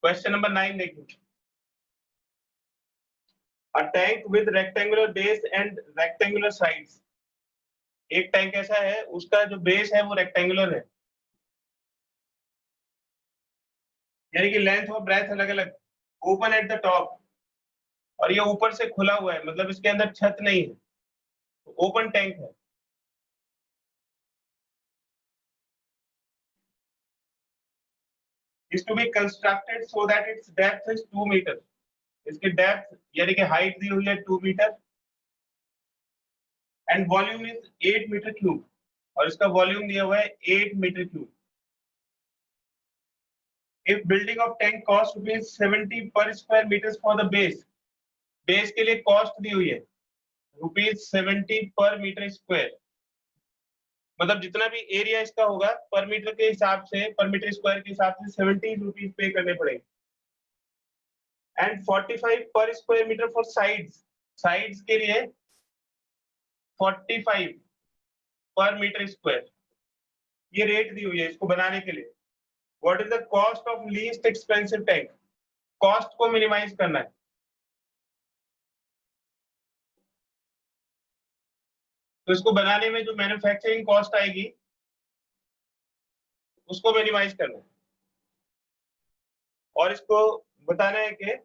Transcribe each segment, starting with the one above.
Question number 9 देखिए, a tank with rectangular base and rectangular sides. एक tank ऐसा है उसका जो बेस है वो रेक्टेंगुलर है, यानी कि लेंथ और ब्रेथ अलग अलग, ओपन एट द टॉप, और ये ऊपर से खुला हुआ है, मतलब इसके अंदर छत नहीं है, ओपन टैंक है। is to be constructed so that its depth is 2 metre. इसकी डेप्थ यानी कि हाइट दी हुई है 2 metre and volume is 8 metre cube, और इसका वॉल्यूम दिया हुआ है 8 metre cube. If building of tank cost ₹70 per square metre for the base, base के लिए कॉस्ट दी हुई है ₹70 पर मीटर स्क्वायर, मतलब जितना भी एरिया इसका होगा पर मीटर के हिसाब से, पर मीटर स्क्वायर के हिसाब से ₹70 पे करने पड़ेंगे। And 45 per square metre for sides, sides के लिए 45 पर मीटर स्क्वायर, ये रेट दी हुई है इसको बनाने के लिए। What is the cost of least expensive tank, cost को मिनिमाइज करना है। तो इसको बनाने में जो मैन्युफैक्चरिंग कॉस्ट आएगी उसको मिनिमाइज करना है, और इसको बताना है कि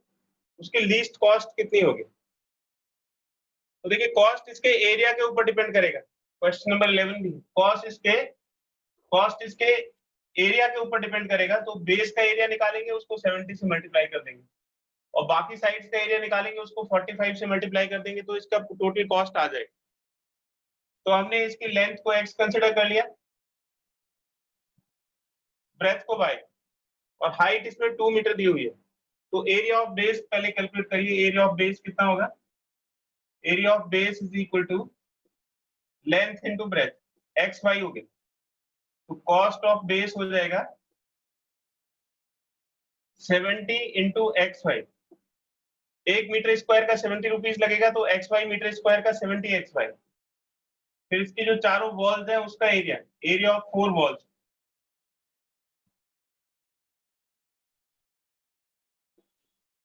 उसकी लीस्ट कॉस्ट कितनी होगी। तो देखिए कॉस्ट इसके एरिया के ऊपर डिपेंड करेगा, क्वेश्चन नंबर 11 भी कॉस्ट इसके एरिया के ऊपर डिपेंड करेगा। तो बेस का एरिया निकालेंगे उसको 70 से मल्टीप्लाई कर देंगे, और बाकी साइड्स का एरिया निकालेंगे उसको 45 से मल्टीप्लाई कर देंगे, तो इसका टोटल कॉस्ट आ जाएगा। तो हमने इसकी लेंथ को x कंसिडर कर लिया, ब्रेथ को y, और हाइट इसमें 2 मीटर दी हुई है। तो एरिया ऑफ बेस पहले कैलकुलेट करिए, एरिया ऑफ बेस कितना होगा, area of base is equal to length into breadth, x y हो गया। तो कॉस्ट ऑफ बेस हो जाएगा 70 into x y, 1 metre square का 70 रुपीज लगेगा, तो एक्स वाई मीटर स्क्वायर का 70 एक्स वाई। फिर इसकी जो चारों वॉल्स है उसका एरिया, एरिया ऑफ 4 वॉल्स,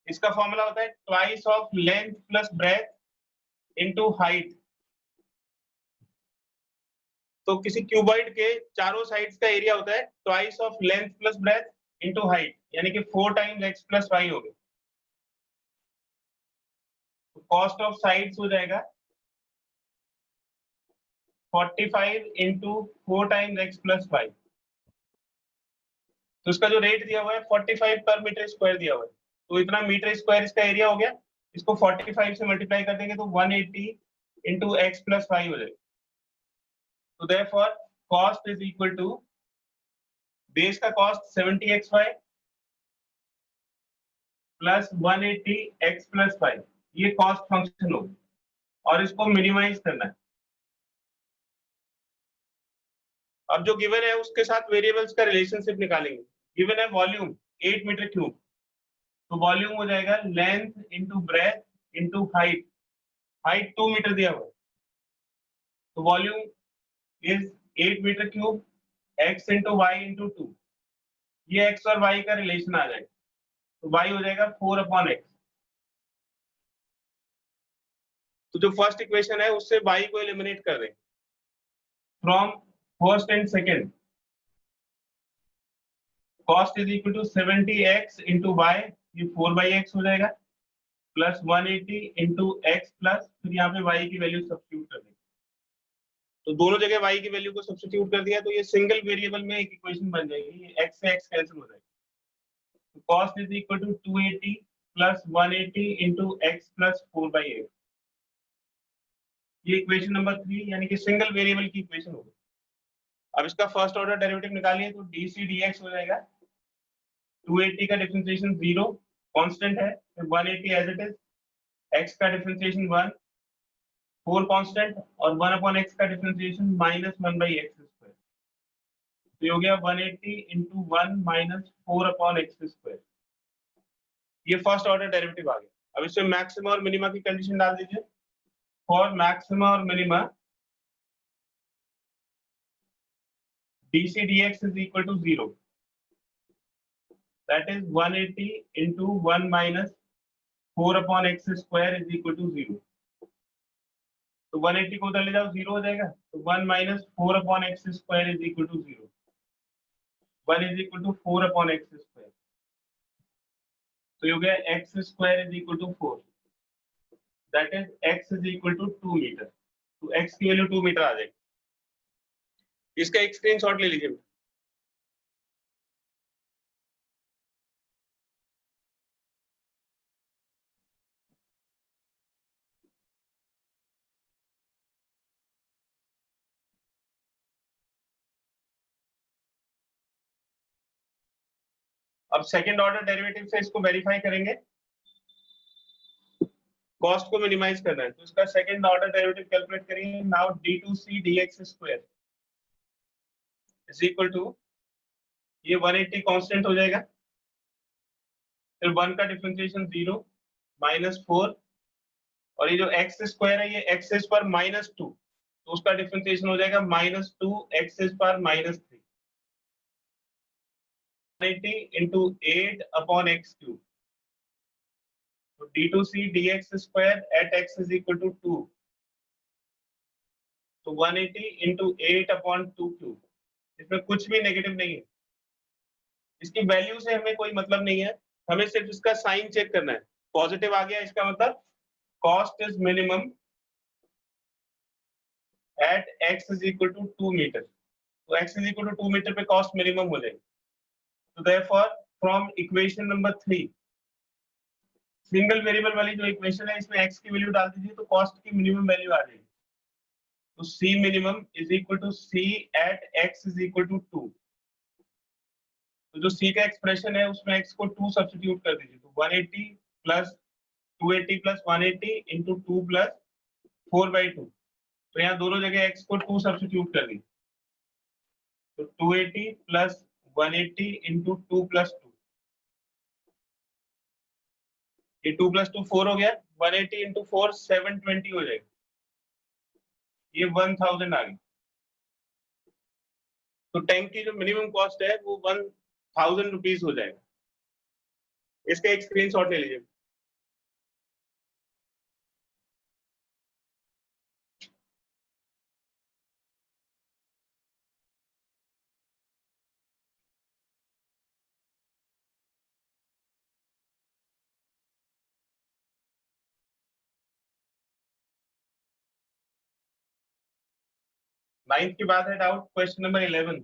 इसका फॉर्मूला होता है twice of length plus breadth into height. तो किसी क्यूबॉइड के चारों साइड्स का एरिया होता है twice of length plus breadth into height, यानी कि 4 टाइम्स एक्स प्लस वाई हो गया। तो कॉस्ट ऑफ साइड्स हो जाएगा 45 into 4 times x plus y. तो इसका जो रेट दिया हुआ है 45 पर मीटर स्क्वायर दिया हुआ है, तो इतना मीटर स्क्वायर इसका एरिया हो गया। इसको 45 से मल्टीप्लाई कर देंगे तो 180 इंटू एक्स प्लस वाई हो जाएगा। तो therefore cost is equal to, base का cost 70 x y plus 180 x plus y, ये कॉस्ट फंक्शन होगा, और इसको मिनिमाइज करना है। अब जो गिवन है उसके साथ वेरिएबल्स का रिलेशनशिप निकालेंगे। गिवन है वॉल्यूम 8 मीटर क्यूब, तो वॉल्यूम हो जाएगा length into breadth into height, height 2 metre दिया हुआ है, तो volume is 8 metre cube, x into y into 2, ये x और y का रिलेशन आ जाएगा, तो y हो जाएगा 4/x। तो जो फर्स्ट इक्वेशन है उससे y को एलिमिनेट कर देंगे from first and second. Cost is equal to 70x into y, ये 4/x हो जाएगा, प्लस 180 इंटू एक्स प्लस, फिर यहाँ पे y की वैल्यू सब्स्टिट्यूट कर देंगे। तो दोनों जगह y की वैल्यू को सब्स्टिट्यूट कर दिया, तो ये सिंगल वेरिएबल में एक इक्वेशन बन जाएगी, ये x से x कैंसिल हो जाएगा। तो cost is equal to 280 plus 180 into x plus 4/8, ये इक्वेशन नंबर 3 यानी कि सिंगल वेरिएबल की इक्वेशन होगी। अब इसका फर्स्ट ऑर्डर डेरिवेटिव निकालिए, तो डी dx हो जाएगा 280 का डिफरेंशिएशन 0 कांस्टेंट है, फिर 180 एज इट इज, x का डिफरेंशिएशन 1, 4 कांस्टेंट, और 1/x का डिफरेंशिएशन -1/x स्क्वायर, तो हो गया 180 इंटू 1 माइनस 4/x स्क्वायर। ये फर्स्ट ऑर्डर डेरिवेटिव आ गया। अब इसमें मैक्सिमा और मिनिमा की कंडीशन डाल दीजिए। फॉर मैक्सिमा और minima d dx is equal to 0, that is 180 into 1 minus 4 upon x square is equal to 0. तो 180 को उधर ले जाओ, 0 हो जाएगा, तो 1 minus 4 upon x square is equal to 0. 1 is equal to 4 upon x square. तो ये हो गया x square is equal to 4. That is x is equal to 2 metre. तो x की वैल्यू 2 मीटर आ जाएगी. इसका एक स्क्रीनशॉट ले लीजिए. अब सेकंड ऑर्डर डेरिवेटिव से इसको वेरीफाई करेंगे. कॉस्ट को मिनिमाइज करना है, तो इसका सेकंड ऑर्डर डेरिवेटिव कैलकुलेट करेंगे. Now d2c dx square is equal to, ये 180 कांस्टेंट हो जाएगा, फिर 1 का डिफरेंशिएशन 0 -4, और ये जो x स्क्वायर है ये x इज पर -2, तो उसका डिफरेंशिएशन हो जाएगा -2 x इज पर -3. 180 into 8 upon x cube. So d2c dx square at x is equal to 2. तो 180 into 8 upon 2 cube. इसमें कुछ भी नेगेटिव नहीं है. इसकी वैल्यू से हमें कोई मतलब नहीं है, हमें सिर्फ इसका साइन चेक करना है. पॉजिटिव आ गया, इसका मतलब cost is minimum at x is equal to 2 metre. तो x is equal to 2 metre पे कॉस्ट मिनिमम हो जाएगी. So therefore from equation number 3, single variable वाली जो इक्वेशन है इसमें x की वैल्यू डाल दीजिए तो कॉस्ट की मिनिमम वैल्यू आ जाएगी. तो c minimum is equal to c at x is equal to 2. तो जो c का एक्सप्रेशन है उसमें x को 2 सब्स्टिट्यूट कर दीजिए. तो 180 प्लस 280 प्लस 180 into 2 प्लस 4/2. तो यहाँ दोनों जगह x को 2 सब्स्टिट्यूट कर दीजिए. तो 280 प्लस 180 into 2 plus 2. ये 2 plus 2 4 हो गया. 180 into 4 720 हो जाएगा. ये 1000 आ गई. तो टैंक की जो मिनिमम कॉस्ट है वो 1000 रुपीज हो जाएगा. इसका एक स्क्रीनशॉट ले लीजिए. नाइन्थ की बात है doubt. Question number 11.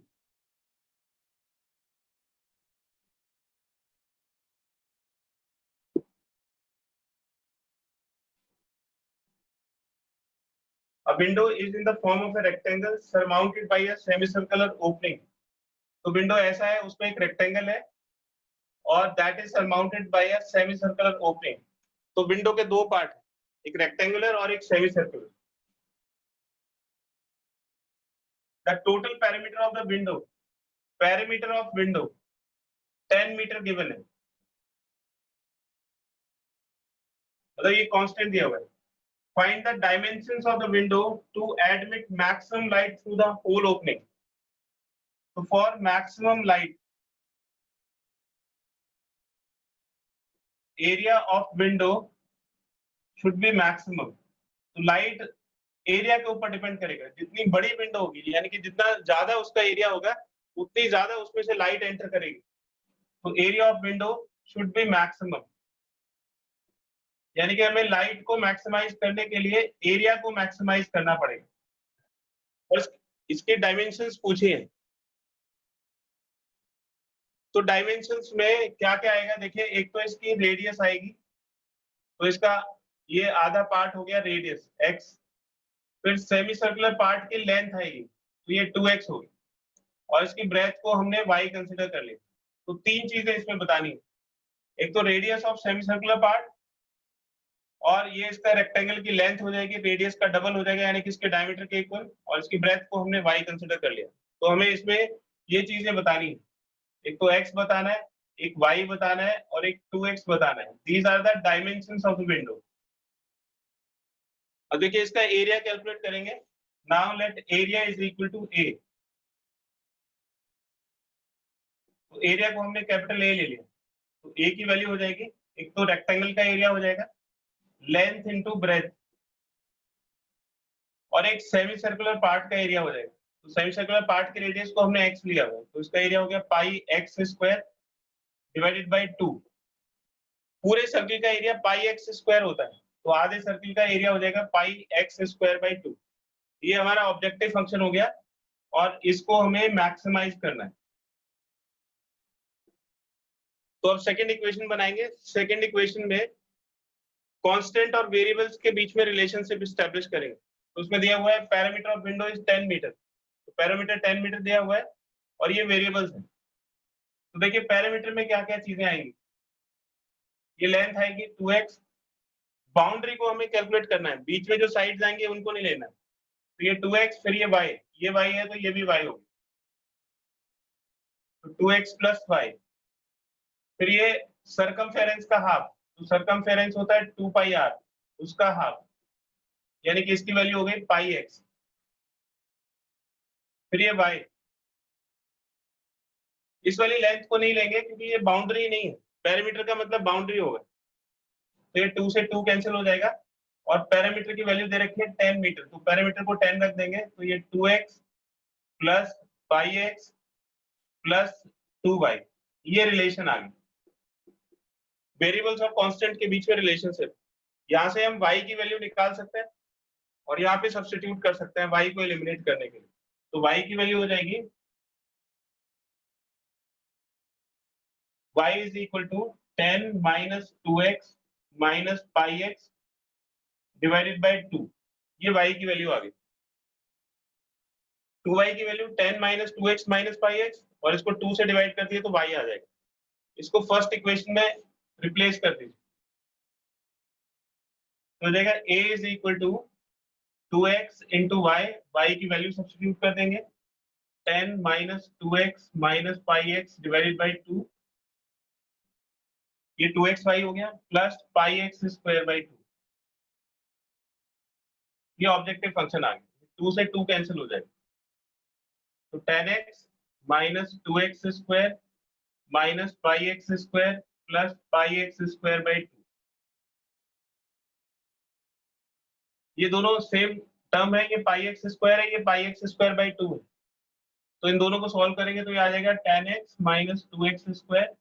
A window is in the form of a rectangle surmounted by a semicircular opening. तो विंडो ऐसा है, उसमें एक रेक्टेंगल है और that is surmounted by a semicircular opening. तो विंडो के दो पार्ट है, एक रेक्टेंगुलर और एक semicircular. The total perimeter of the window, perimeter of window 10 metre given है. मतलब ये कांस्टेंट दिया हुआ है. Find the dimensions of the window to admit maximum light through the whole opening. So for maximum light, area of window should be maximum. तो light area के ऊपर depend करेगा. जितनी बड़ी विंडो होगी यानी कि जितना ज्यादा उसका एरिया होगा उतनी ज्यादा उसमें से लाइट एंटर करेगी. तो area of window should be maximum. यानी कि हमें लाइट को मैक्सिमाइज करने के लिए एरिया को मैक्सिमाइज करना पड़ेगा. और इसके डायमेंशंस पूछे हैं. तो डायमेंशंस में क्या क्या आएगा देखिए. एक तो इसकी रेडियस आएगी, तो इसका ये आधा पार्ट हो गया रेडियस x. फिर सेमी सर्कुलर पार्ट की लेंथ आएगी, तो ये 2x होगी. और इसकी ब्रेथ को हमने y कंसीडर कर लिया. तो तीन चीजें इसमें बतानी है. एक तो radius of semi circular part, और ये इसका रेक्टेंगल की लेंथ हो जाएगी, रेडियस का डबल हो जाएगा यानी कि इसके डायमीटर के इक्वल. और इसकी ब्रेथ को हमने y कंसीडर कर लिया. तो हमें इसमें ये चीजें बतानी है. एक तो x बताना है, एक y बताना है और एक 2x बताना है. These are the dimensions of the window. अब देखिए इसका एरिया कैलकुलेट करेंगे. Now let area is equal to a. तो एरिया को हमने कैपिटल A ले लिया. तो ए की वैल्यू हो जाएगी, एक तो रेक्टेंगल का एरिया हो जाएगा, लेंथ इंटू ब्रेथ, और एक सेमी सर्कुलर पार्ट का एरिया हो जाएगा। तो सेमी सर्कुलर पार्ट के रेडियस को हमने x लिया हुआ, तो इसका एरिया हो गया पाई एक्स स्क्वायर डिवाइडेड बाई 2। पूरे सर्किल का एरिया पाई एक्स स्क्वायर होता है, तो आधे सर्किल का एरिया हो जाएगा पाई एक्स स्क्वायर बाई 2। ये हमारा ऑब्जेक्टिव फंक्शन हो गया, और इसको हमें मैक्सिमाइज करना है। तो अब सेकंड इक्वेशन बनाएंगे। सेकंड इक्वेशन में कांस्टेंट और वेरिएबल्स के बीच में रिलेशनशिप स्टैब्लिश करेंगे। तो उसमें दिया हुआ है parameter of window is 10 metre, तो पैरामीटर 10 मीटर दिया हुआ है, और ये वेरिएबल्स है। तो देखिए पैरामीटर में क्या क्या चीजें आएंगी, ये लेंथ आएगी 2x, बाउंड्री को हमें कैलकुलेट करना है, बीच में जो साइड्स आएंगे उनको नहीं लेना है। तो ये 2x, फिर ये y है तो ये भी y होगी, तो 2x प्लस y। फिर ये सर्कमफेरेंस का हाफ, तो सर्कमफेरेंस होता है 2 पाई r, उसका हाफ, यानी कि इसकी वैल्यू हो गई पाई x। फिर ये y, इस वाली लेंथ को नहीं लेंगे क्योंकि ये बाउंड्री नहीं है, पैरामीटर का मतलब बाउंड्री होगा, तो ये 2 से 2 कैंसिल हो जाएगा, और पैरामीटर की वैल्यू दे रखी है 10 मीटर, तो पैरामीटर को 10 रख देंगे, तो ये 2x plus pi x plus 2y, ये रिलेशन आ गई। वेरिएबल्स और कांस्टेंट के बीच में रिलेशनशिप, यहाँ से हम y की वैल्यू निकाल सकते हैं और यहाँ पे सब्स्टिट्यूट कर सकते हैं y को एलिमिनेट करने के लिए। तो y की वैल्यू हो जाएगी y is equal to 10 minus 2x minus pi x divided by 2, ये y की वैल्यू आ गई। 2y की value 10 minus 2x minus pi x, और इसको 2 से डिवाइड कर दिए तो y आ जाएगा। इसको फर्स्ट इक्वेशन में रिप्लेस कर दीजिए, तो हो जाएगा a is equal to 2x into y की वैल्यू सब्स्टिट्यूट कर देंगे, 10 minus 2x minus pi x divided by 2, ये 2xy हो गया, plus pi x square by 2, ये ऑब्जेक्टिव फंक्शन आ गया। 2 से 2 कैंसिल हो जाएगा, तो 10x minus 2x square minus pi x square plus pi x square by 2, ये दोनों सेम टर्म है, ये पाई एक्स स्क्वायर है, ये पाई एक्स स्क्वायर बाई 2 है, तो इन दोनों को सॉल्व करेंगे तो ये आ जाएगा 10x माइनस 2x स्क्वायर,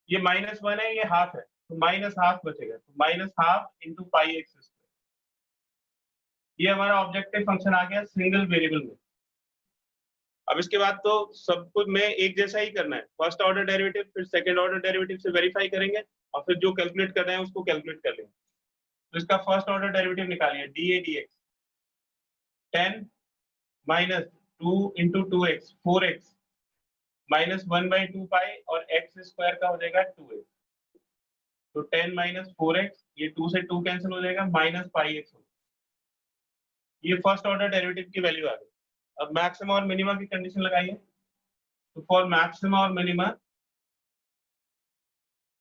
ये -1 है, ये हाफ है, तो माइनस हाफ बचेगा, तो minus half into pi x square. ये हमारा ऑब्जेक्टिव फंक्शन आ गया सिंगल वेरिएबल में। अब इसके बाद तो सब कुछ में एक जैसा ही करना है, फर्स्ट ऑर्डर डेरिवेटिव फिर सेकंड ऑर्डर डेरिवेटिव से वेरीफाई करेंगे, और फिर जो कैलकुलेट कर रहे हैं उसको कैलकुलेट कर लेंगे। तो इसका फर्स्ट ऑर्डर डेरिवेटिव निकालिए, D a d x 10 minus 2 into 2x 4x minus 1/2 पाई, और x स्क्वायर का हो जाएगा 2x, तो 10 माइनस 4x, ये 2 से 2 कैंसिल हो जाएगा, माइनस पाई एक्स, ये फर्स्ट ऑर्डर डेरिवेटिव की वैल्यू आ गई। अब मैक्सिमा और मिनिमा की कंडीशन लगाइए, तो फॉर मैक्सिमा और minima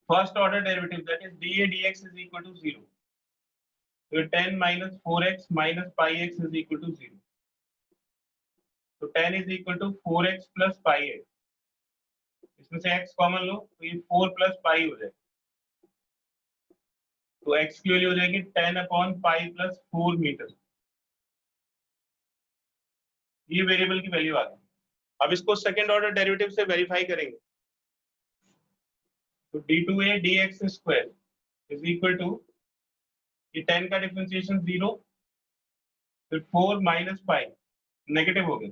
first order derivative that is d a d x is equal to 0, तो 10 minus 4x minus pi x is equal to 0, तो 10 is equal to 4x plus pi x, इसमें से x common लो तो ये 4 plus pi हो जाएगा, तो x की वैल्यू हो जाएगी 10 अपॉन पाई प्लस 4 मीटर, ये वेरिएबल की वैल्यू आ गई। अब इसको सेकंड ऑर्डर डेरिवेटिव से वेरीफाई करेंगे, तो d2a dx square is equal to, ये 10 का डिफरेंशिएशन 0, फिर 4 माइनस पाई, नेगेटिव हो गया,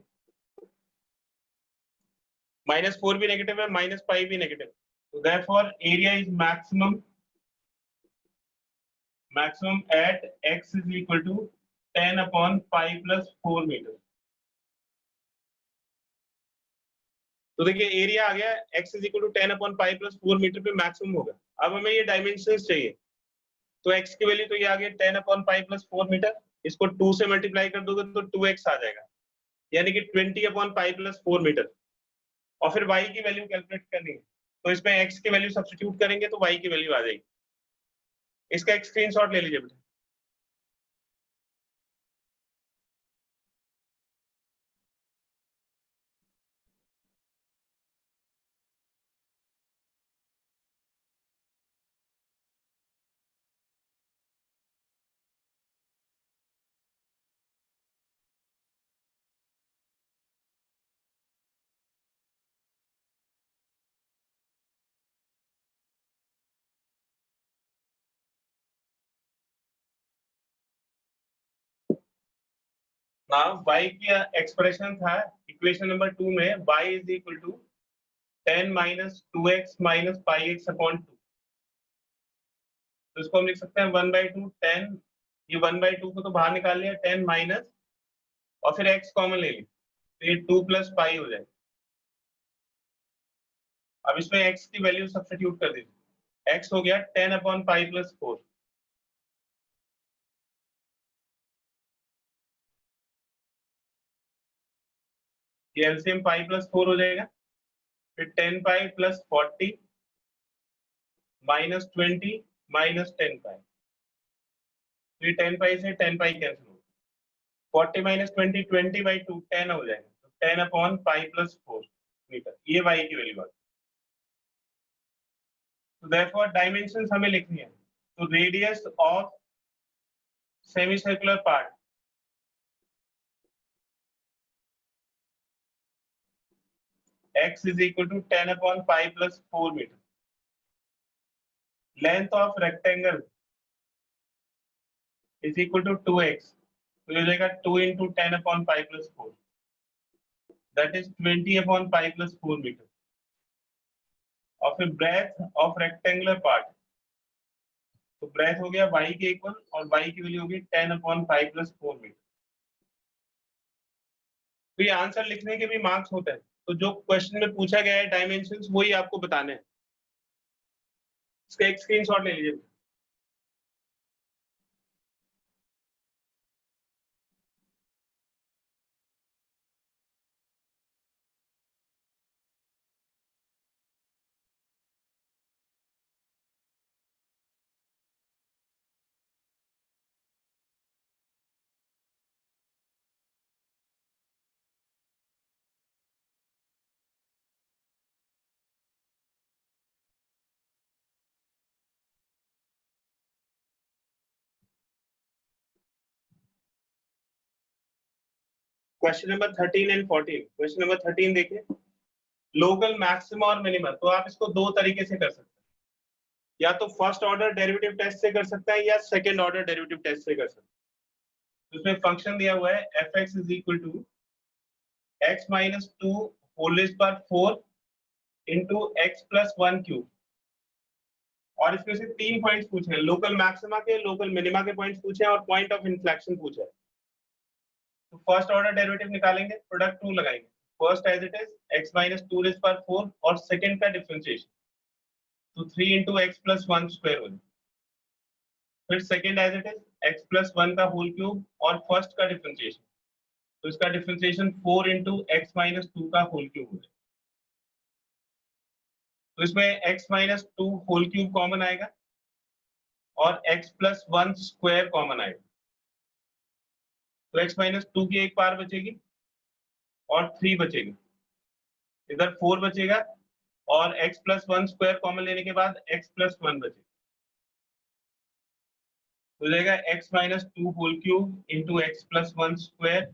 -4 भी नेगेटिव है, माइनस पाई भी नेगेटिव, तो therefore area is maximum at x is equal to 10 upon pi plus 4 metre. तो देखिए एरिया आ गया x is equal to 10 upon pi plus 4 metre पे मैक्सिमम होगा। अब हमें ये डायमेंशंस चाहिए, तो x की वैल्यू तो ये आ गई 10 अपॉन पाई प्लस 4 मीटर, इसको 2 से मल्टीप्लाई कर दोगे तो 2x आ जाएगा, यानी कि 20 अपॉन पाई प्लस 4 मीटर, और फिर y की वैल्यू कैलकुलेट करनी है, तो इसमें x की वैल्यू सब्स्टिट्यूट करेंगे तो y की वैल्यू आ जाएगी। इसका एक स्क्रीनशॉट ले लीजिए बेटा। नाउ y की एक्सप्रेशन था इक्वेशन नंबर 2 में y is equal to 10 minus 2x minus pi x upon 2। तो इसको हम लिख सकते हैं 1/2 10, ये 1/2 को तो बाहर निकाल लिया, 10 माइनस और फिर x कॉमन ले ली तो ये 2 प्लस पाई हो जाएगा। अब इसमें x की वैल्यू सब्स्टिट्यूट कर दीजिए, x हो गया 10 अपॉन पाई प्लस 4। ये एलसीएम पाई प्लस 4 हो जाएगा, फिर 10 पाई प्लस 40 माइनस 20 माइनस 10 पाई, फिर 10 पाई से 10 पाई कैंसिल हो, 40 माइनस 20 20/2 10 हो जाएगा, तो 10 अपॉन पाई प्लस 4 मीटर, ये y की वैल्यू है। तो देयरफॉर डायमेंशंस हमें लिखनी है, तो radius of semi circular part x is equal to 10 upon pi plus 4 meter. Length of rectangle is equal to 2x. तो ये हो जाएगा 2 into 10 upon pi plus 4. That is 20 upon pi plus 4 meter. और फिर breadth of rectangular part. तो breadth हो गया y के इक्वल और y की वैल्यू होगी 10 upon pi plus 4 meter. तो ये आंसर लिखने के भी मार्क्स होते हैं, तो जो क्वेश्चन में पूछा गया है डायमेंशंस वही आपको बताने हैं। इसका एक स्क्रीनशॉट ले लीजिए। Question number 13 and 14। Question number 13 देखिए, लोकल मैक्सिमा और मिनिमा। तो आप इसको दो तरीके से कर सकते हैं, या तो फर्स्ट ऑर्डर डेरिवेटिव टेस्ट से कर सकते हैं या सेकंड ऑर्डर डेरिवेटिव टेस्ट से कर सकते हैं। तो इसमें फंक्शन दिया हुआ है f(x) is equal to x minus 2 whole raise power 4 into x plus 1 cube. और इसमें से 3 पॉइंट्स पूछे हैं, लोकल मैक्सिमा के, लोकल मिनिमा के पॉइंट्स पूछे हैं और पॉइंट ऑफ इन्फ्लेक्शन पूछा है। तो फर्स्ट ऑर्डर डेरिवेटिव निकालेंगे, प्रोडक्ट रूल लगाएंगे। First as it is x minus 2 raise power 4 और सेकंड का डिफरेंशिएशन, तो 3 इंटू x प्लस 1 स्क्वायर हो जाए। फिर second as it is x plus 1 का होल क्यूब और फर्स्ट का डिफरेंशिएशन, तो इसका डिफरेंशिएशन 4 इंटू x माइनस 2 का होल क्यूब हो जाए। तो इसमें x minus 2 whole cube common आएगा और x प्लस 1 स्क्वायर कॉमन आएगा। तो x माइनस 2 की एक पार बचेगी और 3 बचेगी, इधर 4 बचेगा और x प्लस 1 स्क्वायर कॉमन लेने के बाद x प्लस 1 बचेगा। हो जाएगा x minus 2 whole cube into x plus 1 square,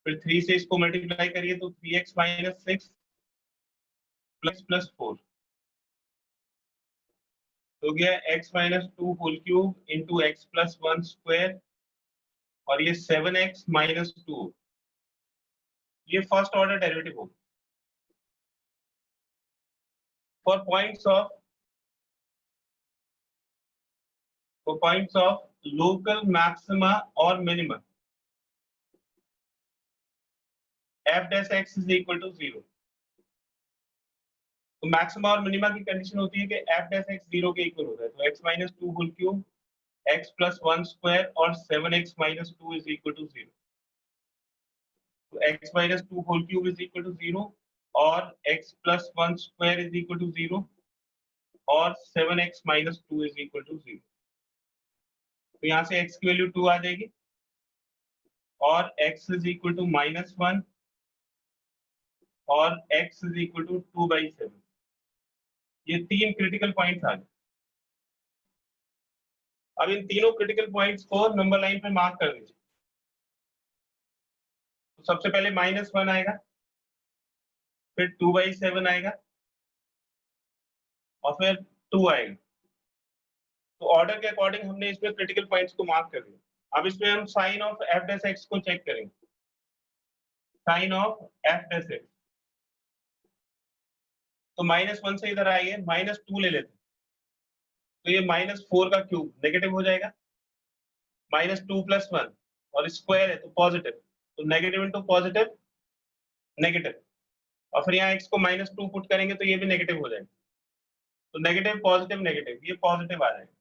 फिर 3 से इसको मल्टीप्लाई करिए तो 3x माइनस 6 प्लस 4 हो गया x minus 2 whole cube into x plus 1 square, और ये 7x माइनस 2, ये फर्स्ट ऑर्डर डेरिवेटिव होगा। For points of local maxima और minima f dash x is equal to 0। तो मैक्सिमा और मिनिमा की कंडीशन होती है कि f डैश x 0 के इक्वल होता है। तो x minus 2 whole cube x plus 1 square और 7x minus 2 is equal to 0। तो x minus 2 whole cube is equal to 0 और x plus 1 square is equal to 0 और 7x minus 2 is equal to 0। तो यहाँ से x की value 2 आ जाएगी और x is equal to minus 1 और x इज इक्वल टू 2/7। ये तीन क्रिटिकल पॉइंट्स आ गए। अब इन तीनों क्रिटिकल पॉइंट्स को नंबर लाइन पे मार्क कर दीजिए। तो सबसे पहले -1 आएगा, फिर 2/7 आएगा और फिर 2 आएगा। तो ऑर्डर के अकॉर्डिंग हमने इसमें क्रिटिकल पॉइंट्स को मार्क कर दिया। अब इसमें हम sign of f dash x को चेक करेंगे, sign of f dash x. तो -1 से इधर आइए, -2 ले लेते हैं, तो ये -4 का क्यूब नेगेटिव हो जाएगा, -2 + 1 और स्क्वायर है तो पॉजिटिव, तो नेगेटिव इंटू पॉजिटिव नेगेटिव, और फिर यहाँ x को -2 पुट करेंगे तो ये भी नेगेटिव हो जाएगा, तो नेगेटिव पॉजिटिव नेगेटिव, ये पॉजिटिव आ जाएगा।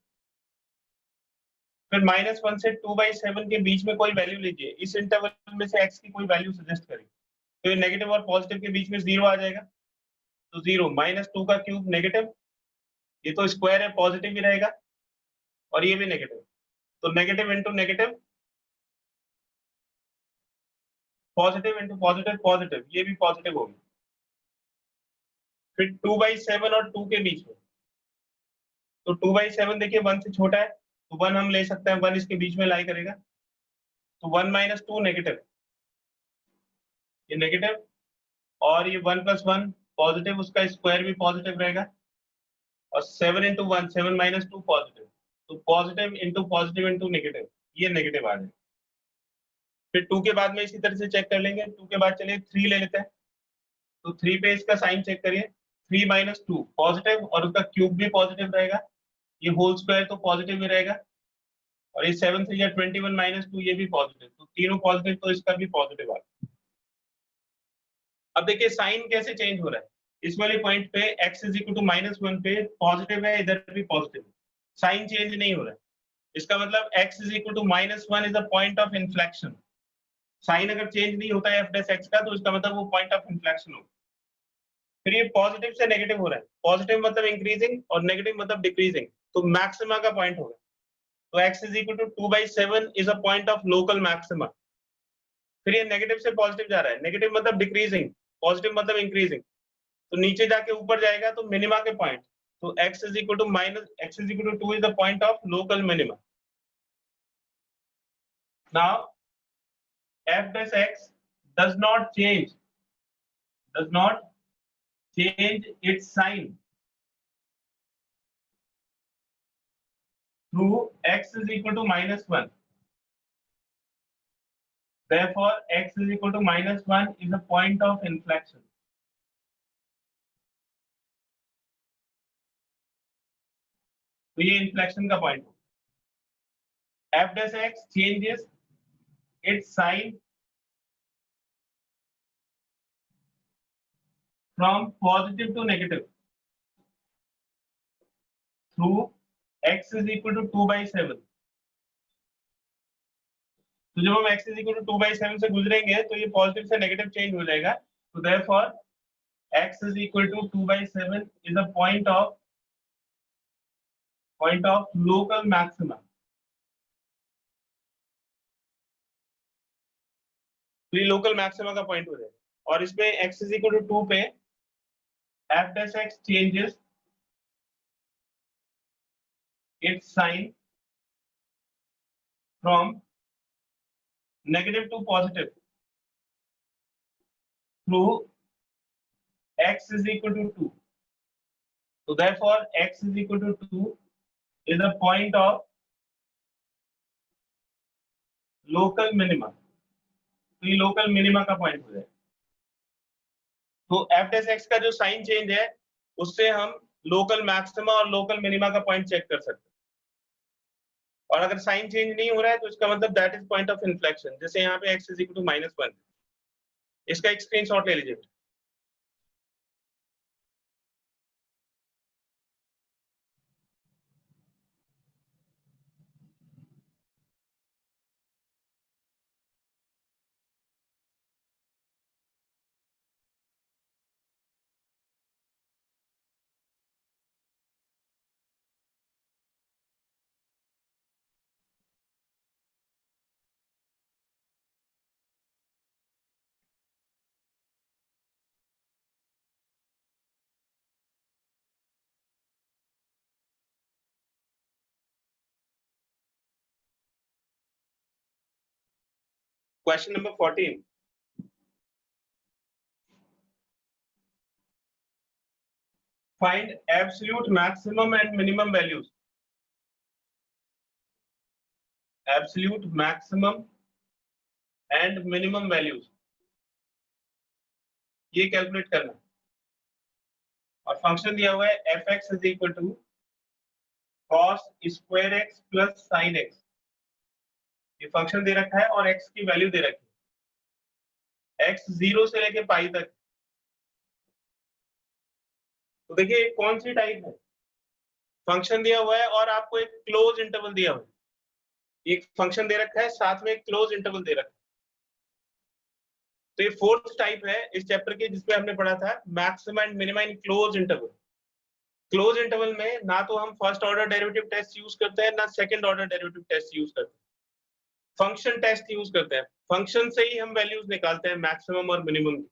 फिर -1 से 2/7 के बीच में कोई वैल्यू लीजिए, इस इंटरवल में से x की कोई वैल्यू सजेस्ट करें, तो ये नेगेटिव और पॉजिटिव के बीच में 0 आ जाएगा, तो 0 -2 का क्यूब नेगेटिव, ये तो स्क्वायर है पॉजिटिव ही रहेगा, और ये भी नेगेटिव, तो negative into negative positive into positive positive, ये भी पॉजिटिव होगी। फिर 2/7 और 2 के बीच में, तो 2/7 देखिए 1 से छोटा है, तो 1 हम ले सकते हैं, 1 इसके बीच में लाई करेगा, तो 1 - 2 नेगेटिव, ये नेगेटिव, और ये 1 + 1 पॉजिटिव, उसका स्क्वायर भी पॉजिटिव रहेगा, और 7 × 1 7 - 2 पॉजिटिव, तो positive into positive into negative, ये नेगेटिव आ जाएगा। फिर 2 के बाद में इसी तरह से चेक कर लेंगे, 2 के बाद चलिए 3 ले लेते हैं, तो 3 पे इसका साइन चेक करिए, 3 - 2 पॉजिटिव, और उसका क्यूब भी पॉजिटिव रहेगा, ये होल स्क्वायर तो पॉजिटिव ही रहेगा, और ये 7 से 21 - 2 ये भी पॉजिटिव, तो तीनों पॉजिटिव, तो इसका भी पॉजिटिव आ गया। अब देखिए साइन कैसे चेंज हो रहा है, इस वाले पॉइंट पे x = -1 पे पॉजिटिव है, इधर भी पॉजिटिव, साइन चेंज नहीं हो रहा है, इसका मतलब x = -1 is a point of inflection. Sign अगर चेंज नहीं होता है एफ डैश एक्स का, तो इसका मतलब वो पॉइंट ऑफ इन्फ्लेक्शन होगा। फिर ये पॉजिटिव से नेगेटिव हो रहा है, पॉजिटिव मतलब इंक्रीजिंग और नेगेटिव मतलब डिक्रीजिंग, तो मैक्सिमा का पॉइंट होगा, तो x = 2/7 is a point of local maxima. फिर ये नेगेटिव से पॉजिटिव जा रहा है, नेगेटिव मतलब डिक्रीजिंग, पॉजिटिव मतलब इंक्रीजिंग, तो नीचे जाके ऊपर जाएगा तो मिनिमा के पॉइंट, तो x = 2 is the point of local minima. Now f dash x does not change its sign through x = -1. Therefore, x = -1 is a point of inflection. तो ये इन्फ्लेक्शन का पॉइंट है। f dash x changes its sign from positive to negative through x = 2/7. तो जब हम x = 2/7 से गुजरेंगे तो ये पॉजिटिव से नेगेटिव चेंज हो जाएगा, तो therefore x = 2/7 is a point of local maxima. तो ये लोकल मैक्सिमा का पॉइंट हो जाएगा, और इसमें x = 2 पे f dash x changes its sign from negative to positive through x = 2. So therefore x = 2 is a point of local minima. तो ये लोकल मिनिमा का पॉइंट हो जाएगा। तो f dash x का जो साइन चेंज है उससे हम लोकल मैक्सिमा और लोकल मिनिमा का पॉइंट चेक कर सकते हैं, और अगर साइन चेंज नहीं हो रहा है तो इसका मतलब that is point of inflection. जैसे यहाँ पे x = -1, इसका एक स्क्रीनशॉट ले लीजिए। Question number 14. Find absolute maximum and minimum values absolute maximum and minimum values, ये कैलकुलेट करना है। और फंक्शन दिया हुआ है f x is equal to cos square x plus sine x, ये फंक्शन दे रखा है और एक्स की वैल्यू दे रखी है, एक्स 0 से लेके पाई तक। तो देखिए कौन सी टाइप है, फंक्शन दिया हुआ है और आपको एक क्लोज इंटरवल दिया हुआ है, एक फंक्शन दे रखा है साथ में एक क्लोज इंटरवल दे रखा है। तो ये फोर्थ टाइप है इस चैप्टर के जिसमें हमने पढ़ा था maximum and minimum in close interval. Close interval में ना तो हम first order derivative test use करते हैं ना second order derivative test use करते हैं, फंक्शन टेस्ट यूज करते हैं। फंक्शन से ही हम वैल्यूज निकालते हैं मैक्सिमम और मिनिमम की।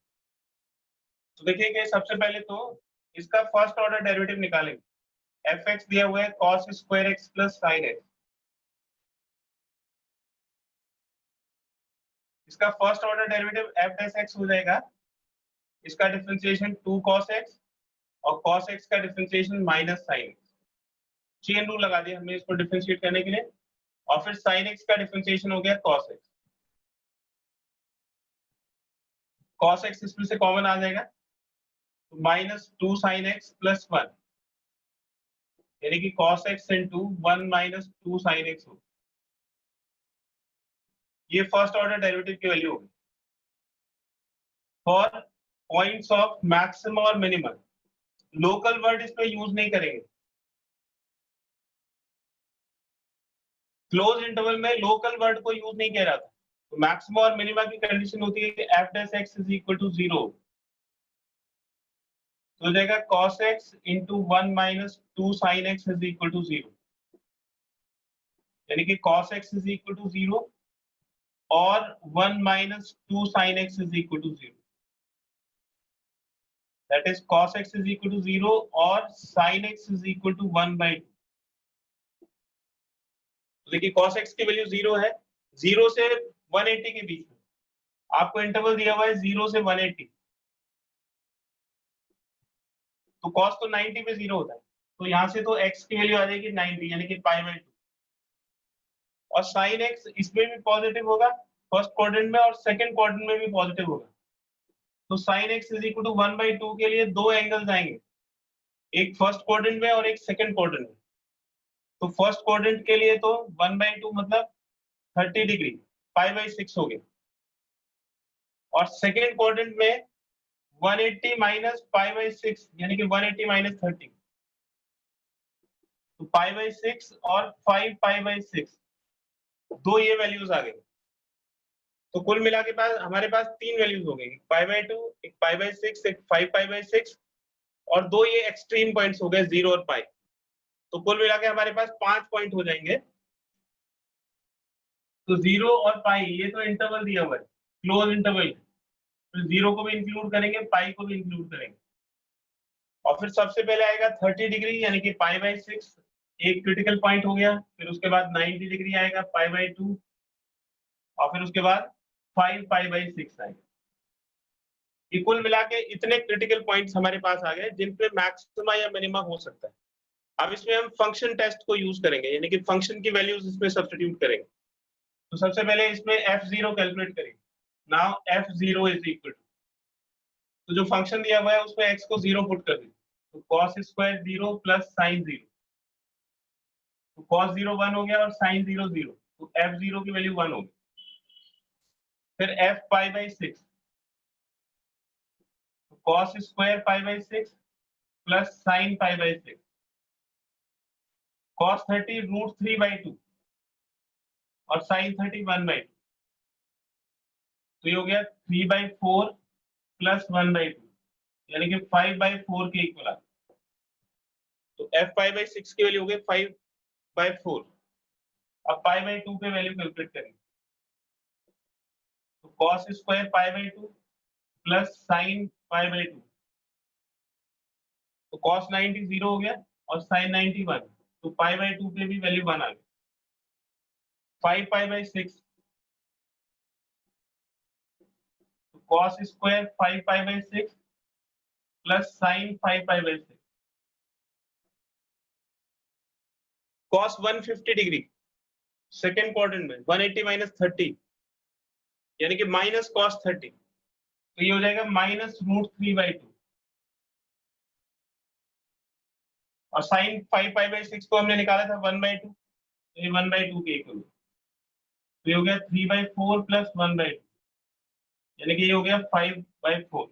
तो देखिए कि सबसे पहले तो इसका फर्स्ट ऑर्डर डेरिवेटिव निकालेंगे। एफ एक्स दिया हुआ है cos square x plus sine x, इसका first order derivative f dash x हो जाएगा, इसका डिफरेंशिएशन 2 cos x और cos x का differentiation minus sine x. Chain rule लगा दिया हमने इसको डिफरेंशिएट करने के लिए, और फिर साइन एक्स का डिफरेंशिएशन हो गया cos x। cos x इसमें से कॉमन आ जाएगा तो माइनस 2 साइन एक्स प्लस 1, यानी कि cos x into 1 minus 2 sine x हो। ये फर्स्ट ऑर्डर डेरिवेटिव की वैल्यू होगी। फॉर पॉइंट्स ऑफ मैक्सिमम और मिनिमम, लोकल वर्ड इसमें यूज नहीं करेंगे। क्लोज इंटरवल में लोकल वर्ड को यूज नहीं किया जाता। तो मैक्सिमम और मिनिमम की कंडीशन होती है कि f dash x is equal to 0, तो हो जाएगा cos x into 1 minus 2 sine x is equal to 0, यानी कि cos x is equal to 0 और 1 minus 2 sine x is equal to 0, that is cos x is equal to 0 और sin x is equal to 1/2। तो देखिए cos x की value 0 है, 0 से 180 के बीच में, आपको इंटरवल दिया हुआ है 0 से 180, तो cos तो 90 पे 0 होता है, तो यहाँ से तो x की वैल्यू आ जाएगी 90, यानी कि π/2। और sin x इसमें भी पॉजिटिव होगा फर्स्ट क्वाड्रेंट में और सेकंड क्वाड्रेंट में भी पॉजिटिव होगा, तो sin x is equal to 1/2 के लिए दो एंगल्स आएंगे, एक फर्स्ट क्वाड्रेंट में और एक सेकंड क्वाड्रेंट में। तो फर्स्ट क्वाड्रेंट के लिए तो 1/2 मतलब 30 डिग्री, π/6 हो गया, और सेकंड क्वाड्रेंट में 180 माइनस π/6 यानी कि 180 माइनस 30, तो π/6 और 5 π/6, दो ये वैल्यूज आ गई। तो कुल मिला के पास हमारे पास तीन वैल्यूज हो गई, π/2, एक π/6, एक 5 π/6, और दो ये एक्सट्रीम पॉइंट्स हो गए 0 और पाई। तो कुल मिला के हमारे पास 5 पॉइंट हो जाएंगे। तो 0 और पाई ये तो इंटरवल दिया हुआ है, क्लोज इंटरवल, तो 0 को भी इंक्लूड करेंगे, पाई को भी इंक्लूड करेंगे, और फिर सबसे पहले आएगा 30 डिग्री यानी कि π/6, एक क्रिटिकल पॉइंट हो गया, फिर उसके बाद 90 डिग्री आएगा π/2, और फिर उसके बाद 5 π/6 आएगा। ये कुल मिला के इतने क्रिटिकल पॉइंट्स हमारे पास आ गए जिन पे मैक्सिमा या मिनिमा हो सकता है। अब इसमें हम फंक्शन टेस्ट को यूज करेंगे, यानी कि फंक्शन की वैल्यूज इसमें सब्स्टिट्यूट करेंगे। तो सबसे पहले इसमें f0 कैलकुलेट करेंगे। Now f0 is equal to, तो जो फंक्शन दिया हुआ है उसमें x को 0 पुट कर देंगे, तो cos स्क्वायर 0 प्लस साइन 0, तो cos 0 1 हो गया और sin 0 0, तो f0 की वैल्यू 1 होगी। फिर f π/6, तो cos square π/6 plus sin π/6, cos 30 √3/2 और sin 30 1/2, तो ये हो गया 3/4 प्लस 1/2, यानी कि 5/4 के इक्वल आ। तो f π/6 की वैल्यू हो गई 5/4। अब π/2 पे वैल्यू कैलकुलेट करेंगे, तो cos स्क्वायर π/2 प्लस sin π/2, तो cos 90 0 हो गया और sin 90 1, तो π/2 पे भी वैल्यू 1 आ गई। 5 π/6, तो cos square 5 π/6 plus sin 5 π/6, cos 150 degree, second quadrant में 180 माइनस 30 यानी कि माइनस कॉस 30, तो ये हो जाएगा माइनस √3/2 और साइन 5π/6 को हमने निकाला था 1/2, तो ये 1/2 के इक्वल, तो ये हो गया 3/4 प्लस 1/2 यानी कि ये हो गया 5/4।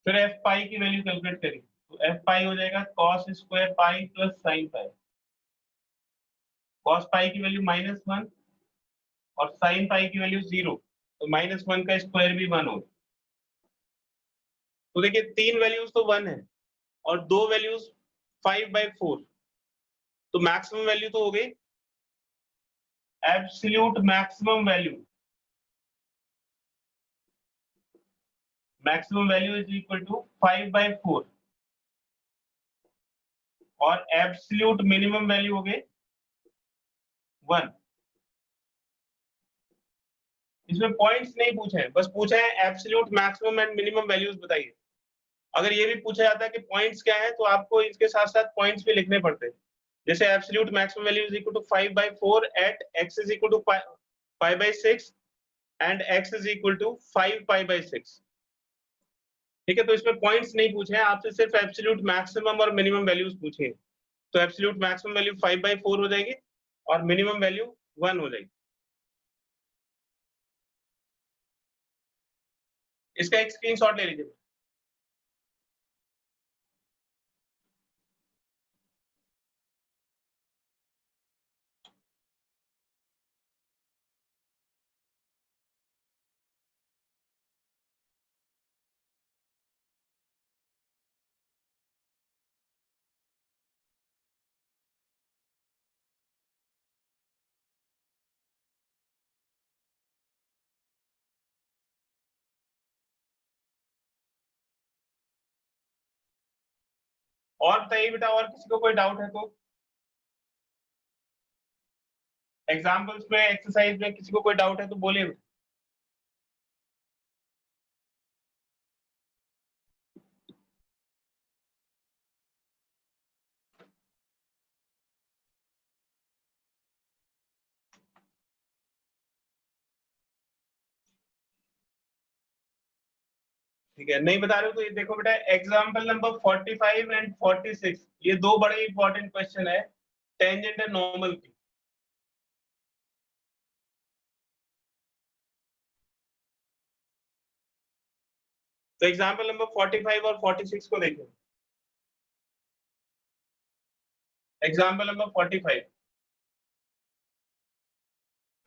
फिर एफ पाई की वैल्यू कैलकुलेट करेंगे, तो एफ पाई हो जाएगा cos square pi plus sine pi. Cos pi की वैल्यू -1 और साइन पाई की वैल्यू 0, तो -1 का स्क्वायर भी 1 होगा। तो देखिए 3 वैल्यूज तो 1 है और 2 वैल्यूज 5/4, तो मैक्सिमम वैल्यू तो हो गई absolute maximum value. Maximum value is equal to 5/4 और एब्सोल्यूट मिनिमम वैल्यू हो गई 1। इसमें पॉइंट्स नहीं पूछे हैं, बस पूछा है absolute maximum and minimum values बताइए। अगर ये भी पूछा जाता है कि पॉइंट्स क्या है, तो आपको इसके साथ साथ पॉइंट्स भी लिखने पड़ते हैं। जैसे absolute maximum value is equal to 5/4 at x is equal to π/6 and x is equal to 5π/6। ठीक है, तो इसमें पॉइंट्स नहीं पूछे हैं, आपसे सिर्फ एब्सोल्यूट मैक्सिमम और मिनिमम वैल्यूज पूछे हैं। तो एब्सोल्यूट मैक्सिमम वैल्यू 5/4 हो जाएगी और मिनिमम वैल्यू 1 हो जाएगी। इसका एक स्क्रीनशॉट ले लीजिए। और बताइए बेटा, और किसी को कोई डाउट है तो? एग्जाम्पल्स में, एक्सरसाइज में किसी को कोई डाउट है तो बोलिए। ठीक है, नहीं बता रहे हो तो ये देखो बेटा, एग्जाम्पल नंबर 45 एंड 46, ये दो बड़े इंपॉर्टेंट क्वेश्चन है टेंजेंट एंड नॉर्मल की। तो एग्जाम्पल नंबर 45 और 46 को देखो। Example number 45,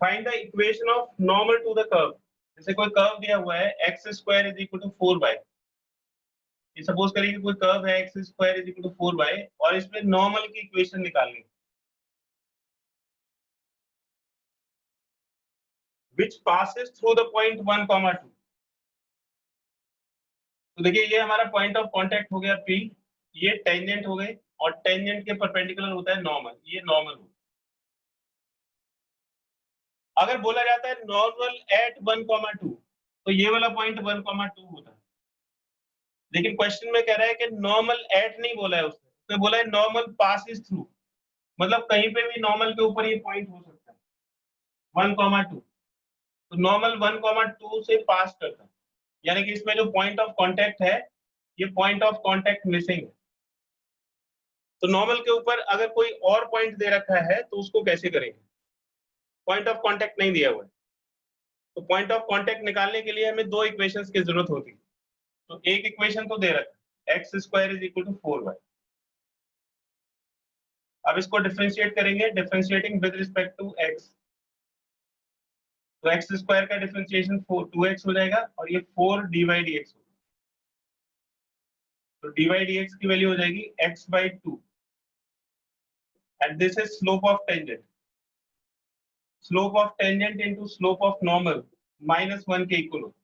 find the equation of normal to the curve. जैसे कोई कर्व दिया हुआ है x² is equal to 4y, ये सपोज करिए कोई कर्व है x² is equal to 4y और इसमें नॉर्मल की इक्वेशन निकालनी है which passes through the point 1, 2। तो देखिए ये हमारा पॉइंट ऑफ कांटेक्ट हो गया P, ये टेंजेंट हो गए और टेंजेंट के परपेंडिकुलर होता है नॉर्मल, ये नॉर्मल हो। अगर बोला जाता है नॉर्मल एट 1, 2, तो ये वाला पॉइंट 1, 2 होता है। लेकिन क्वेश्चन में कह रहा है कि नॉर्मल एट नहीं बोला है उसने, तो बोला है नॉर्मल पासिस थ्रू, मतलब कहीं पे भी नॉर्मल के ऊपर ये पॉइंट हो सकता है 1, 2। तो नॉर्मल 1, 2 से पास करता है, यानी कि इसमें जो पॉइंट ऑफ कांटेक्ट है, ये पॉइंट ऑफ कांटेक्ट मिसिंग है। तो नॉर्मल के ऊपर अगर कोई और पॉइंट दे रखा है तो उसको कैसे करेंगे? पॉइंट ऑफ कांटेक्ट नहीं दिया हुआ है, तो पॉइंट ऑफ कांटेक्ट निकालने के लिए हमें दो इक्वेशंस की जरूरत होती है। तो एक इक्वेशन तो दे रखा है x² is equal to 4y। अब इसको डिफरेंशिएट करेंगे, differentiating with respect to x, तो x² का डिफरेंशिएशन 2x हो जाएगा और ये 4 dy/dx होगा। तो dy/dx की वैल्यू हो जाएगी x/2 and this is slope of tangent. Slope of tangent into slope of normal -1 के इक्वल होगा।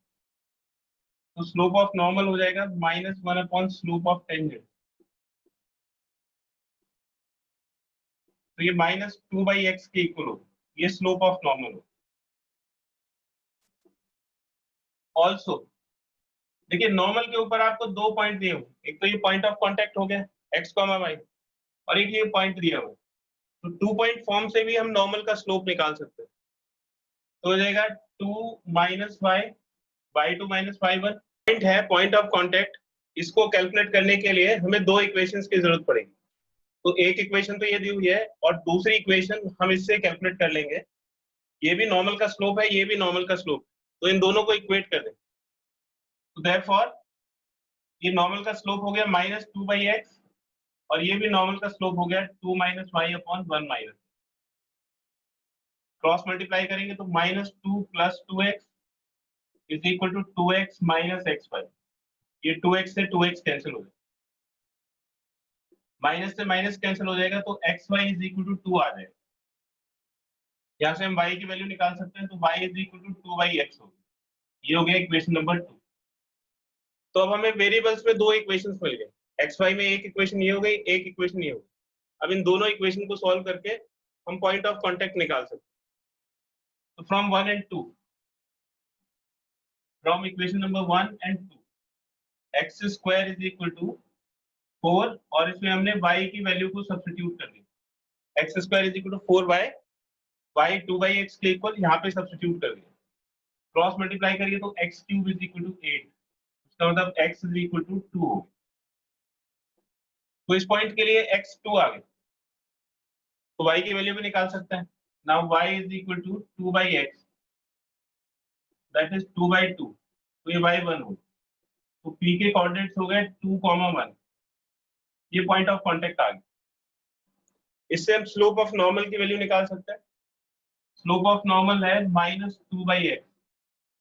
तो स्लोप ऑफ नॉर्मल हो जाएगा -1 अपॉन स्लोप ऑफ टेंजेंट, तो ये -2/x के इक्वल होगा, ये स्लोप ऑफ नॉर्मल हो। ऑल्सो देखिए नॉर्मल के ऊपर आपको दो पॉइंट दिए हुए, एक तो ये पॉइंट ऑफ कांटेक्ट हो गया x, y और एक ये पॉइंट दिया हुआ, तो 2 पॉइंट फॉर्म से भी हम नॉर्मल का स्लोप निकाल सकते हैं। तो हो जाएगा 2 minus y, y2 minus y1 point है, पॉइंट ऑफ कांटेक्ट। इसको कैलकुलेट करने के लिए हमें दो इक्वेशंस की जरूरत पड़ेगी। तो एक इक्वेशन तो ये दी हुई है और दूसरी इक्वेशन हम इससे कैलकुलेट कर लेंगे। ये भी नॉर्मल का स्लोप है, ये भी नॉर्मल का स्लोप, तो इन दोनों को इक्वेट कर दें। तो देयरफॉर ये नॉर्मल का स्लोप हो गया -2/x और ये भी नॉर्मल का स्लोप हो गया 2 minus y upon 1 minus. Cross multiply करेंगे तो -2 + 2x is equal to 2x minus x5। ये 2x से 2x कैंसिल हो जाएगा, माइनस से माइनस कैंसिल हो जाएगा तो xy इज इक्वल टू 2 आ जाएगा। यहाँ से हम y की वैल्यू निकाल सकते हैं, तो y is equal to 2/x होगी। ये हो गया इक्वेशन नंबर 2। तो अब हमें वेरिएबल्स में दो इक्वेशंस मिल गए, xy में एक इक्वेशन ये हो गई, एक इक्वेशन ये हो गई। अब इन दोनों इक्वेशन को सॉल्व करके हम पॉइंट ऑफ कांटेक्ट निकाल सकते हैं। तो from 1 and 2, from equation number 1 and 2, x square is equal to 4 और इसमें हमने y की वैल्यू को सब्स्टिट्यूट कर दिया। x square is equal to 4y, y 2/x के इक्वल यहाँ पे सब्स्टिट्यूट कर दिया। क्रॉस मल्टीप्लाई करिए तो x cube is equal to 8, इसका मतलब x इज इक्वल टू 2 हो गया। तो इस पॉइंट के लिए x 2 आ गया, तो y की वैल्यू भी निकाल सकते हैं। Now y is equal to 2/x, that is 2/2, तो ये y1 हो। तो p के कोऑर्डिनेट्स हो गए 2, 1। ये पॉइंट ऑफ कांटेक्ट आ गया। इससे हम स्लोप ऑफ नॉर्मल की वैल्यू निकाल सकते हैं। स्लोप ऑफ नॉर्मल है -2/x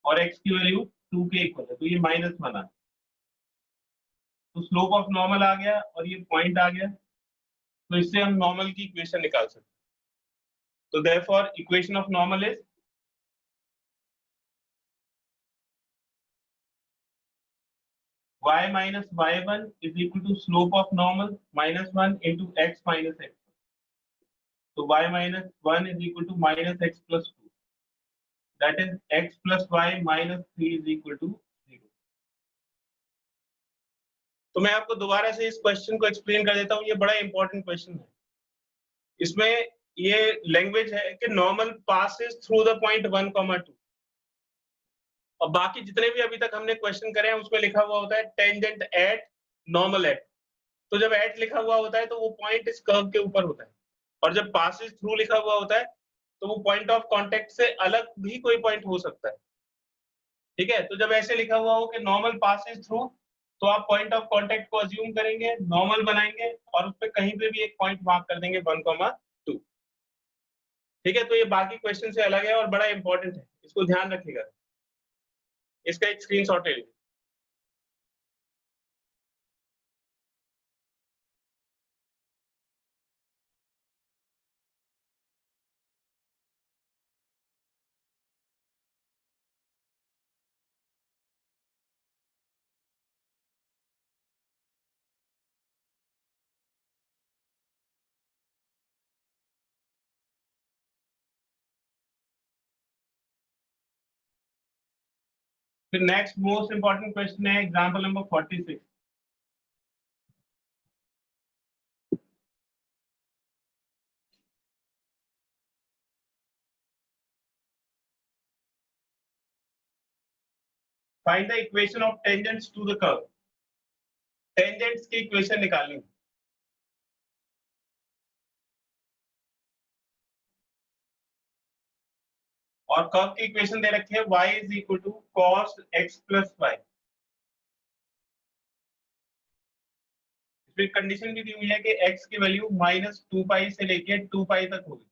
और x की वैल्यू 2 के इक्वल है, तो ये -1 आ। तो स्लोप ऑफ नॉर्मल आ गया और ये पॉइंट आ गया, तो इससे हम नॉर्मल की इक्वेशन निकाल सकते हैं। तो therefore equation of normal is y minus y1 is equal to slope of normal -1 into x minus x. So y minus 1 is equal to minus x plus 2. That is x plus y minus 3 is equal to 0. तो मैं आपको दोबारा से इस question को explain कर देता हूँ, ये बड़ा इंपॉर्टेंट क्वेश्चन है। इसमें ये लैंग्वेज है कि normal passes through the point 1, 2 और बाकी जितने भी अभी तक हमने क्वेश्चन करे हैं उसमें लिखा हुआ होता है टेंजेंट एट, नॉर्मल एट। तो जब एट लिखा हुआ होता है तो वो पॉइंट इस कर्व के ऊपर होता है, और जब पासेस थ्रू लिखा हुआ होता है तो वो पॉइंट ऑफ कांटेक्ट से अलग भी कोई पॉइंट हो सकता है। ठीक है, तो जब ऐसे लिखा हुआ हो कि नॉर्मल पासेस थ्रू, तो आप पॉइंट ऑफ कांटेक्ट को अज्यूम करेंगे, नॉर्मल बनाएंगे और उस पे कहीं पे भी एक पॉइंट मार्क कर देंगे 1, 2। ठीक है, तो ये बाकी क्वेश्चन से अलग है और बड़ा इंपॉर्टेंट है, इसको ध्यान रखिएगा। इसका एक स्क्रीनशॉट ले लीजिए। फिर नेक्स्ट मोस्ट इंपॉर्टेंट क्वेश्चन है example number 46। Find the equation of tangents to the curve. Tangents की इक्वेशन निकालनी है। और कर्व की इक्वेशन दे रखी है y is equal to cos x plus y। इसमें कंडीशन भी दी हुई है कि x की वैल्यू -2π से लेके 2π तक होगी।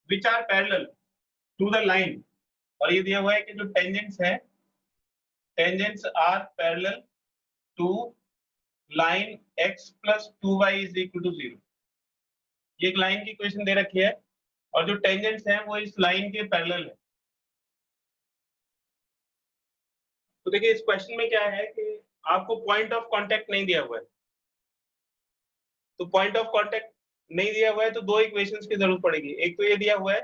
Which are parallel to the line, और ये दिया हुआ है कि जो टेंजेंट्स है, tangents are parallel to line x plus 2y is equal to 0। ये एक लाइन की इक्वेशन दे रखी है और जो टेंजेंट्स हैं वो इस लाइन के पैरेलल है। तो देखिए इस क्वेश्चन में क्या है कि आपको पॉइंट ऑफ कांटेक्ट नहीं दिया हुआ है। तो पॉइंट ऑफ कांटेक्ट नहीं दिया हुआ है तो दो इक्वेशंस की जरूरत पड़ेगी। एक तो ये दिया हुआ है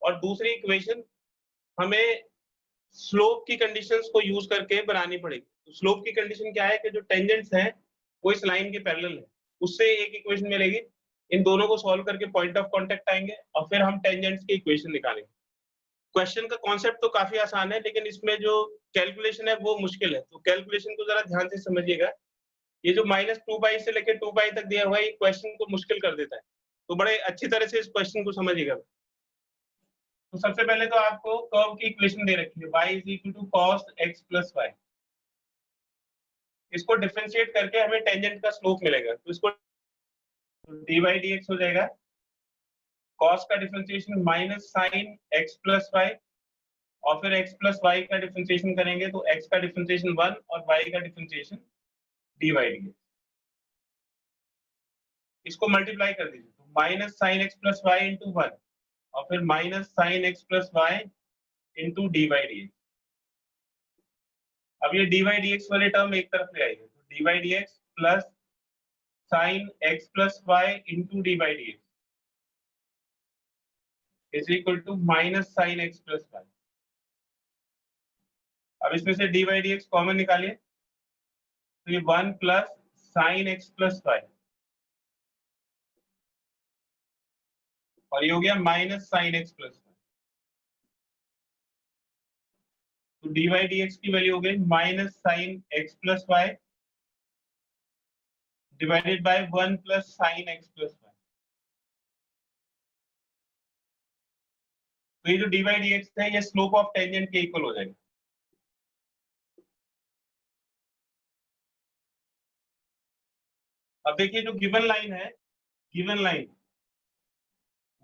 और दूसरी इक्वेशन हमें स्लोप की कंडीशंस को यूज करके बनानी पड़ेगी। तो स्लोप की कंडीशन क्या है कि जो टेंजेंट्स हैं वो इस लाइन के पैरेलल है, उससे एक इक्वेशन मिलेगी। इन दोनों को सॉल्व करके पॉइंट ऑफ कांटेक्ट आएंगे और फिर हम टेंजेंट्स की इक्वेशन निकालेंगे। क्वेश्चन का कॉन्सेप्ट तो काफी आसान है, लेकिन इसमें जो कैलकुलेशन है वो मुश्किल है, तो कैलकुलेशन को जरा ध्यान से समझिएगा। ये जो -2 से लेकर 2 तक दिया हुआ है, ये क्वेश्चन को मुश्किल कर देता है, तो बड़े अच्छी तरह से इस क्वेश्चन को समझिएगा। तो सबसे पहले तो आपको कर्व की इक्वेशन दे रखी है, y = cos x + y। इसको डिफरेंशिएट करके हमें टेंजेंट का स्लोप मिलेगा, तो इसको dy/dx हो जाएगा। cos का डिफरेंशिएशन -sin x + y, और फिर x + y का डिफरेंशिएशन करेंगे तो x का डिफरेंशिएशन 1 और y का डिफरेंशिएशन dy/dx। इसको मल्टीप्लाई कर दीजिए, तो -sin x + y × 1 और फिर -sin x + y × dy/dx। अब ये dy/dx वाले टर्म एक तरफ ले आइए, तो dy/dx plus sin x + y × dy/dx is equal to -sin x + y। अब इसमें से dy/dx कॉमन निकालिए, तो ये 1 प्लस sin x + y और ये हो गया -sin x + y। तो dy/dx की वैल्यू हो गई -sin x + y divided by 1 plus sin x + y। तो ये जो dy/dx है ये स्लोप ऑफ टेंजेंट के इक्वल हो जाएगा। अब देखिए जो गिवन लाइन है, गिवन लाइन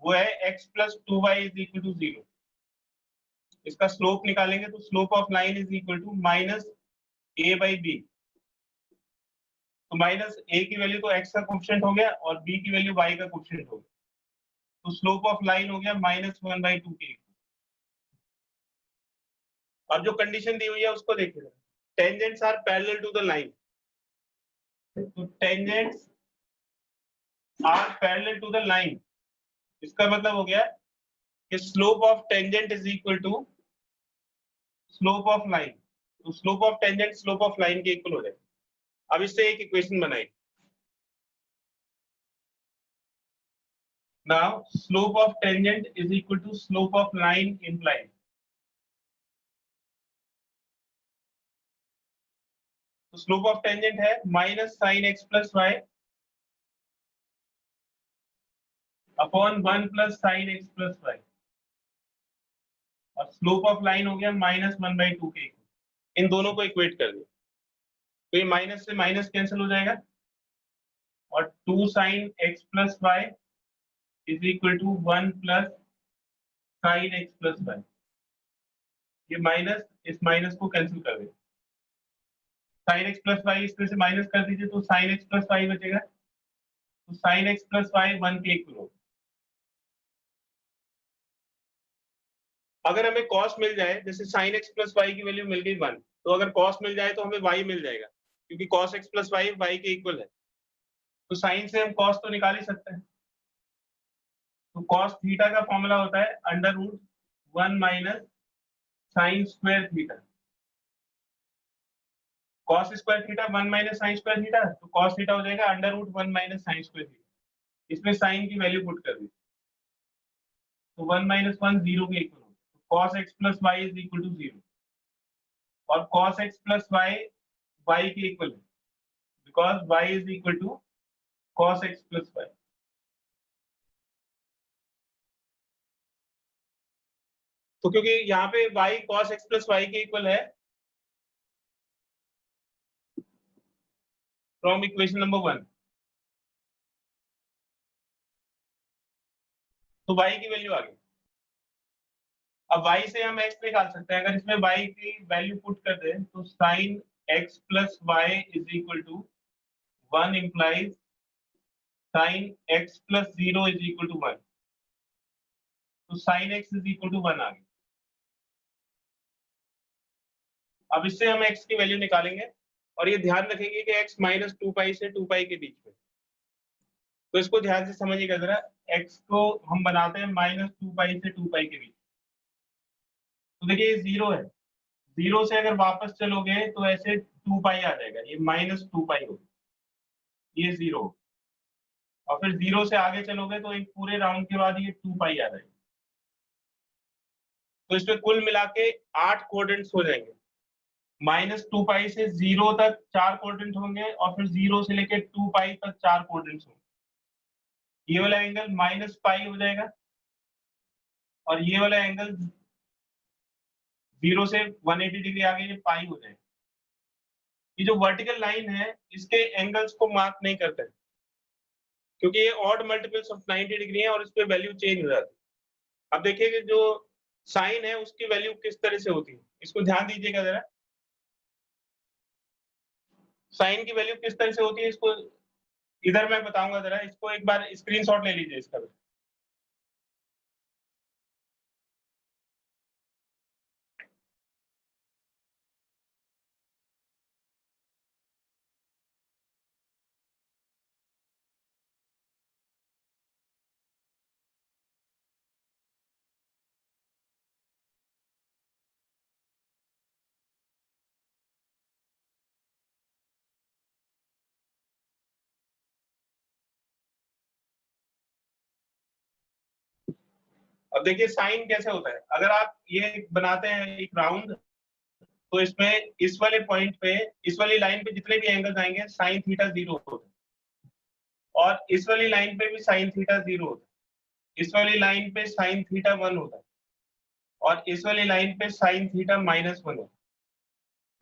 वो है x + 2y = 0। इसका स्लोप निकालेंगे तो slope of line is equal to -a/b। तो -a की वैल्यू तो x का कोएफिशिएंट हो गया और b की वैल्यू y का कोएफिशिएंट हो गया, तो स्लोप ऑफ लाइन हो गया -1/2 के। अब जो कंडीशन दी हुई है उसको देखिए, tangents are parallel to the line. तो tangents are parallel to the line, इसका मतलब हो गया कि slope of tangent is equal to slope of line. तो slope of tangent slope of line के इक्वल हो जाएगा। अब इससे एक इक्वेशन बनाई। Now slope of tangent is equal to slope of line implied. तो स्लोप ऑफ टेंजेंट है -sin x + y upon 1 plus sin x + y, और स्लोप ऑफ लाइन हो गया -1/2 के। इन दोनों को इक्वेट कर दिया, तो ये माइनस से माइनस कैंसिल हो जाएगा और 2 sin x + y is equal to 1 plus sin x + y। ये माइनस इस माइनस को कैंसिल कर देगा, sin x + y इसमें से माइनस कर दीजिए तो sin x + y बचेगा, तो sin x + y 1 के इक्वल होगा। अगर हमें cos मिल जाए, जैसे sin x + y की वैल्यू मिल गई 1, तो अगर cos मिल जाए तो हमें y मिल जाएगा, क्योंकि cos x + y के इक्वल है। तो sin से हम cos तो निकाल ही सकते हैं। तो cos थीटा का फॉर्मूला होता है √1 - sin² theta. cos² theta 1 - sin² theta, तो cos थीटा हो जाएगा √1 - sin² थीटा। इसमें sin की वैल्यू पुट कर दी, तो 1 - 1 0 के इक्वल होगा। तो cos x + y is equal to 0, और cos x + y के इक्वल है, because y is equal to cos x + y। तो क्योंकि यहाँ पे y cos x + y के इक्वल है, फ्रॉम इक्वेशन नंबर 1, तो y की वैल्यू आ गई। अब y से हम x निकाल सकते हैं। अगर इसमें y की वैल्यू पुट कर दें तो sin x + y is equal to 1 implies sin x + 0 is equal to 1। तो sin x is equal to 1 आ गया। अब इससे हम x की वैल्यू निकालेंगे और ये ध्यान रखेंगे कि x -2π से 2π के बीच में। तो इसको ध्यान से समझिएगा जरा, x को हम बनाते हैं -2π से 2π के बीच। तो देखिए ये 0 है, 0 से अगर वापस चलोगे तो ऐसे 2π आ जाएगा, ये -2π होगा। ये 0, और फिर 0 से आगे चलोगे तो एक पूरे राउंड के बाद ये 2 पाई आ जाएगी। तो इसमें कुल मिला के 8 क्वाड्रेंट्स हो जाएंगे। -2 पाई से 0 तक 4 क्वाड्रेंट होंगे, और फिर 0 से लेके 2 पाई तक 4 क्वाड्रेंट्स होंगे। ये वाला एंगल -पाई हो जाएगा, और ये वाला एंगल 0 से 180 डिग्री आगे ये पाई हो जाएगा। ये जो वर्टिकल लाइन है इसके एंगल्स को मार्क नहीं करते हैं, क्योंकि ये ऑड मल्टीपल्स ऑफ 90 डिग्री है और इस पे वैल्यू चेंज हो जाती है। अब देखिए कि जो साइन है उसकी वैल्यू किस तरह से होती है, इसको ध्यान दीजिएगा जरा। साइन की वैल्यू किस तरह से होती है इसको इधर मैं बताऊंगा, जरा इसको एक बार स्क्रीनशॉट ले लीजिए इसका। अब देखिए साइन कैसे होता है। अगर आप ये बनाते हैं एक राउंड, तो इसमें इस वाले पॉइंट पे, इस वाली लाइन पे जितने भी एंगल्स आएंगे साइन थीटा 0 होता है, और इस वाली लाइन पे भी साइन थीटा 0 होता है, इस वाली लाइन पे साइन थीटा 1 होता है, और इस वाली लाइन पे साइन थीटा -1 होता है।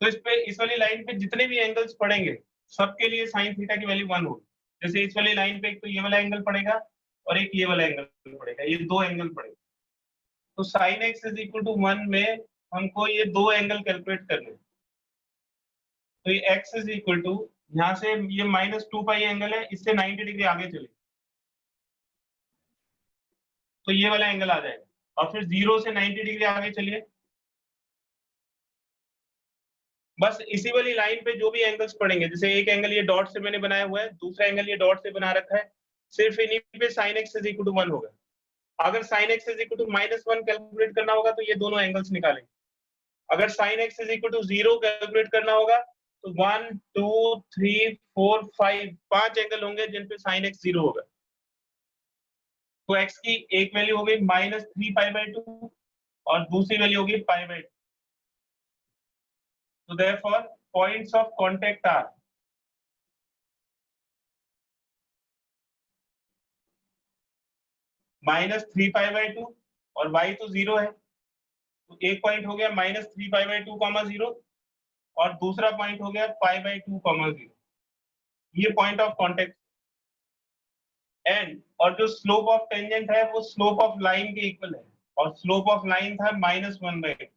तो इस वाली लाइन पे जितने भी एंगल्स पड़ेंगे सबके लिए साइन थीटा की वैल्यू 1 होगी। जैसे इस वाली लाइन पे एक तो ये वाला एंगल पड़ेगा और एक ये वाला एंगल पड़ेगा, ये दो एंगल पड़ेगा। तो sine x is equal to 1 में हमको ये दो एंगल कैलकुलेट करने हैं। तो ये x इज इक्वल टू, यहाँ से ये -2 पाई एंगल है, इससे 90 डिग्री आगे चले तो ये वाला एंगल आ जाएगा, और फिर 0 से 90 डिग्री आगे चलिए, बस इसी वाली लाइन पे जो भी एंगल्स पड़ेंगे, जैसे एक एंगल ये डॉट से मैंने बनाया हुआ है, दूसरा एंगल ये डॉट से बना रखा है, सिर्फ इन्हीं पे sin x is equal to 1 होगा। अगर sin x is equal to -1 calculate करना होगा तो ये दोनों एंगल्स निकालेंगे। अगर sin x is equal to 0 calculate करना होगा तो 1 2 3 4 5 5 एंगल होंगे जिन पे sin x 0 होगा। तो x की एक वैल्यू होगी -3π/2 और दूसरी वैल्यू होगी π/2। So therefore points of contact are -3π/2 और y तो 0 है, तो एक पॉइंट हो गया -3π/2, 0, और दूसरा पॉइंट हो गया π/2, 0। ये पॉइंट ऑफ कांटेक्ट एंड, और जो स्लोप ऑफ टेंजेंट है वो स्लोप ऑफ लाइन के इक्वल है, और स्लोप ऑफ लाइन था -1/2।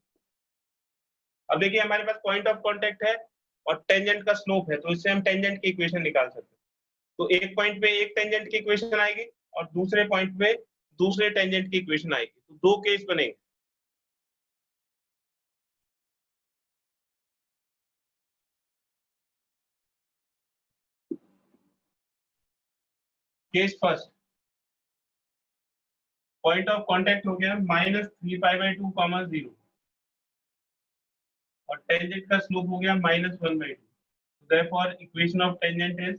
अब देखिए हमारे पास पॉइंट ऑफ कांटेक्ट है और टेंजेंट का स्लोप है, तो इससे हम टेंजेंट की इक्वेशन निकाल सकते हैं। तो एक पॉइंट पे एक टेंजेंट की इक्वेशन आएगी और दूसरे पॉइंट पे दूसरे टेंजेंट की इक्वेशन आएगी, तो दो केस बनेंगे। Case first, point of contact हो गया -3π/2, 0, और टेंजेंट का स्लोप हो गया -1/2। Therefore equation of tangent is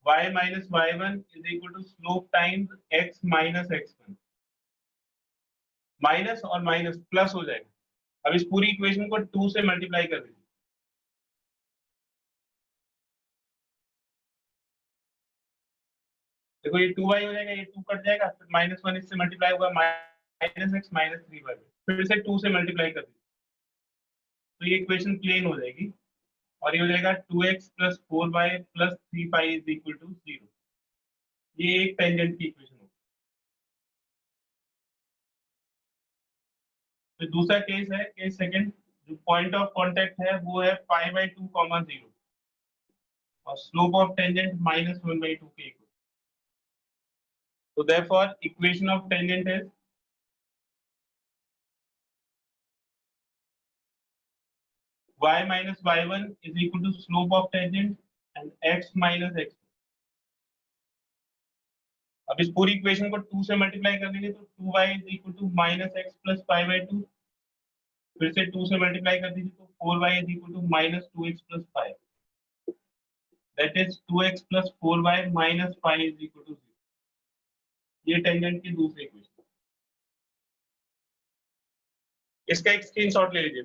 y minus y1 is equal to slope times x minus x1। Minus और माइनस प्लस हो जाएगा। अब इस पूरी इक्वेशन को 2 से मल्टीप्लाई कर दीजिए। देखो ये 2y हो जाएगा, ये 2 कट जाएगा, फिर -1 इससे मल्टीप्लाई होगा, -x -3y, फिर से 2 से मल्टीप्लाई कर दीजिए, तो ये इक्वेशन प्लेन हो जाएगी, और ये हो जाएगा 2x + 4y + 3π is equal to 0। ये एक टेंजेंट की इक्वेशन होगी। तो दूसरा केस है, केस सेकंड, जो पॉइंट ऑफ कांटेक्ट है वो है π/2, 0, और स्लोप ऑफ टेंजेंट -1/2 के equal. So therefore equation of tangent is y minus y1 is equal to slope of tangent and x minus x। अब इस पूरी इक्वेशन को 2 से मल्टीप्लाई कर देंगे तो 2y is equal to -x + π/2, फिर से 2 से मल्टीप्लाई कर दीजिए तो 4y is equal to minus 2x plus 5, that is 2x plus 4y minus 5 is equal to 0। ये टेंजेंट की दूसरी इक्वेशन, इसका एक स्क्रीनशॉट ले लीजिए।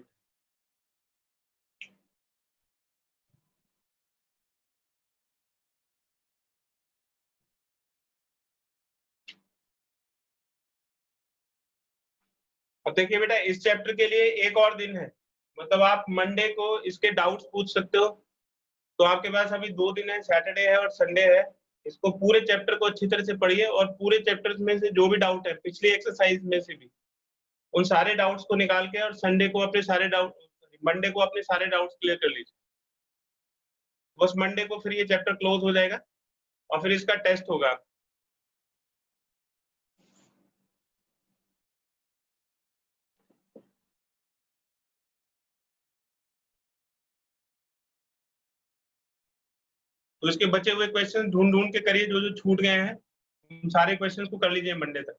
अब देखिए बेटा, इस चैप्टर के लिए एक और दिन है, मतलब आप मंडे को इसके डाउट्स पूछ सकते हो। तो आपके पास अभी 2 दिन है, सैटरडे है और संडे है। इसको पूरे चैप्टर को अच्छी तरह से पढ़िए और पूरे चैप्टर्स में से जो भी डाउट है पिछली एक्सरसाइज में से भी, उन सारे डाउट्स को निकाल के और संडे को अपने सारे डाउट, मंडे को अपने सारे डाउट्स क्लियर कर लीजिए। बस मंडे को फिर ये चैप्टर क्लोज हो जाएगा और फिर इसका टेस्ट होगा। तो इसके बचे हुए क्वेश्चन ढूंढ ढूंढ के करिए, जो जो छूट गए हैं उन सारे क्वेश्चंस को कर लीजिए मंडे तक।